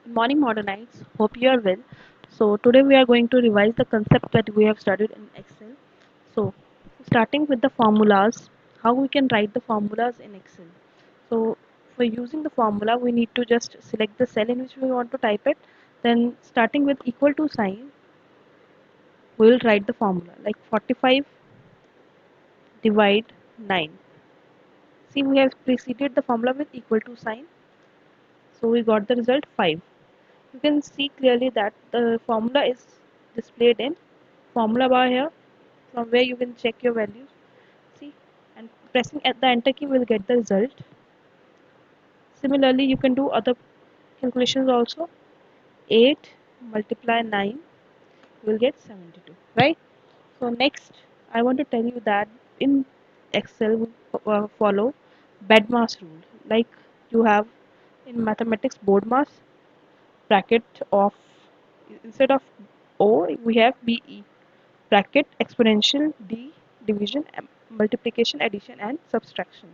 Good morning, Modernites. Hope you are well. So, today we are going to revise the concept that we have studied in Excel. So, starting with the formulas, how we can write the formulas in Excel. So, for using the formula, we need to just select the cell in which we want to type it. Then, starting with equal to sign, we will write the formula like 45 divide 9. See, we have preceded the formula with equal to sign. So, we got the result 5. You can see clearly that the formula is displayed in formula bar here, from where you can check your values. See, and pressing at the enter key will get the result. Similarly, you can do other calculations also. 8 multiply 9 will get 72, right? So next I want to tell you that in Excel we follow BEDMAS rule, like you have in mathematics board mass, bracket of, instead of O we have BE, bracket exponential, D division, multiplication, addition and subtraction.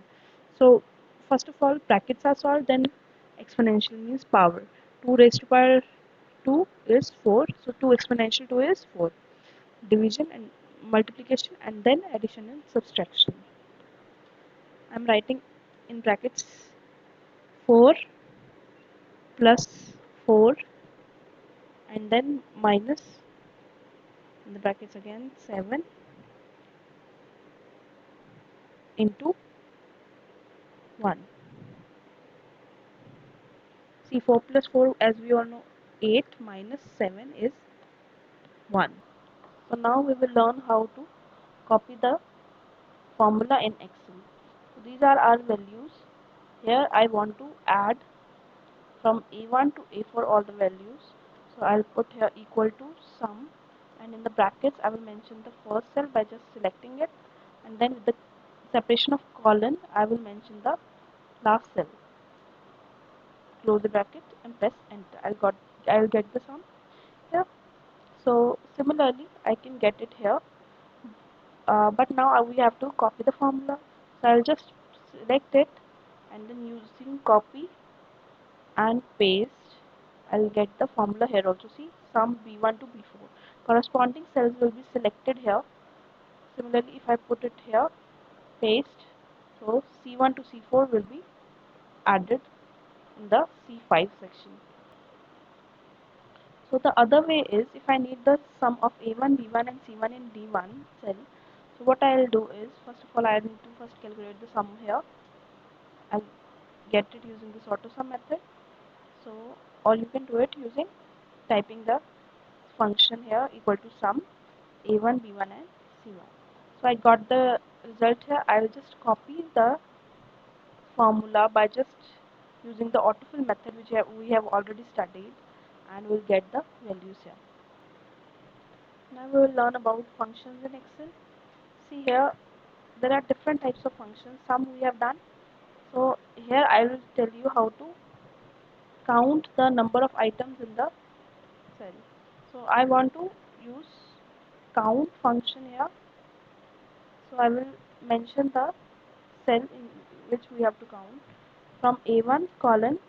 So first of all brackets are solved, then exponential means power. 2 raised to power 2 is 4, so 2 exponential 2 is 4. Division and multiplication, and then addition and subtraction. I'm writing in brackets 4 plus 4 and then minus in the brackets again 7 into 1. See, 4 plus 4, as we all know, 8 minus 7 is 1. So now we will learn how to copy the formula in Excel. So these are our values. Here I want to add from A1 to A4 all the values. So I'll put here equal to sum, and in the brackets I will mention the first cell by just selecting it, and then with the separation of colon I will mention the last cell. Close the bracket and press enter. I'll get the sum here. So similarly I can get it here, but now we have to copy the formula. So I'll just select it and then using copy and paste, I'll get the formula here also. See, sum B1 to B4. Corresponding cells will be selected here. Similarly, if I put it here, paste, so C1 to C4 will be added in the C5 section. So the other way is, if I need the sum of A1, B1 and C1 in D1 cell, so what I'll do is, first of all I need to first calculate the sum here. I'll get it using this auto sum method. So, or you can do it using typing the function here equal to sum A1, B1 and C1. So I got the result here. I will just copy the formula by just using the autofill method which we have already studied, and we'll get the values here. Now we will learn about functions in Excel. See here, there are different types of functions. Some we have done. So here I will tell you how to count the number of items in the cell. So I want to use count function here. So I will mention the cell in which we have to count from A1 colon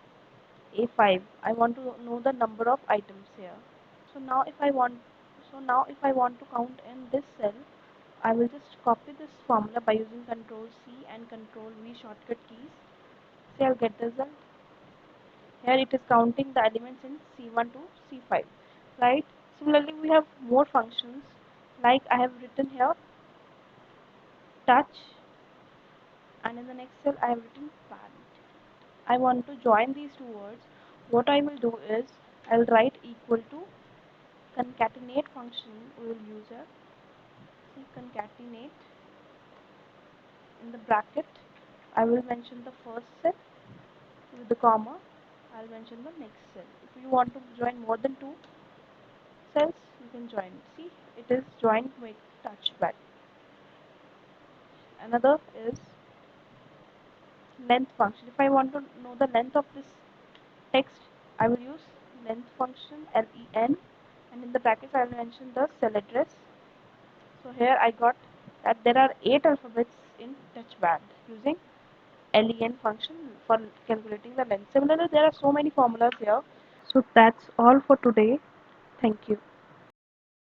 A5. I want to know the number of items here. So now if I want to count in this cell, I will just copy this formula by using Control C and Control V shortcut keys. See, I'll get the result. Here it is counting the elements in C1 to C5, right? Similarly, we have more functions, like I have written here touch, and in the next cell I have written parent. I want to join these two words. What I will do is I'll write equal to concatenate function we will use here. See, concatenate, in the bracket I will mention the first cell with the comma. I'll mention the next cell. If you want to join more than two cells, you can join it. See, it is joined with touchpad. Another is length function. If I want to know the length of this text, I will use length function, len, and in the brackets I will mention the cell address. So here I got that there are 8 alphabets in touchpad using len function for calculating the length. Similarly, there are so many formulas here. So that's all for today. Thank you.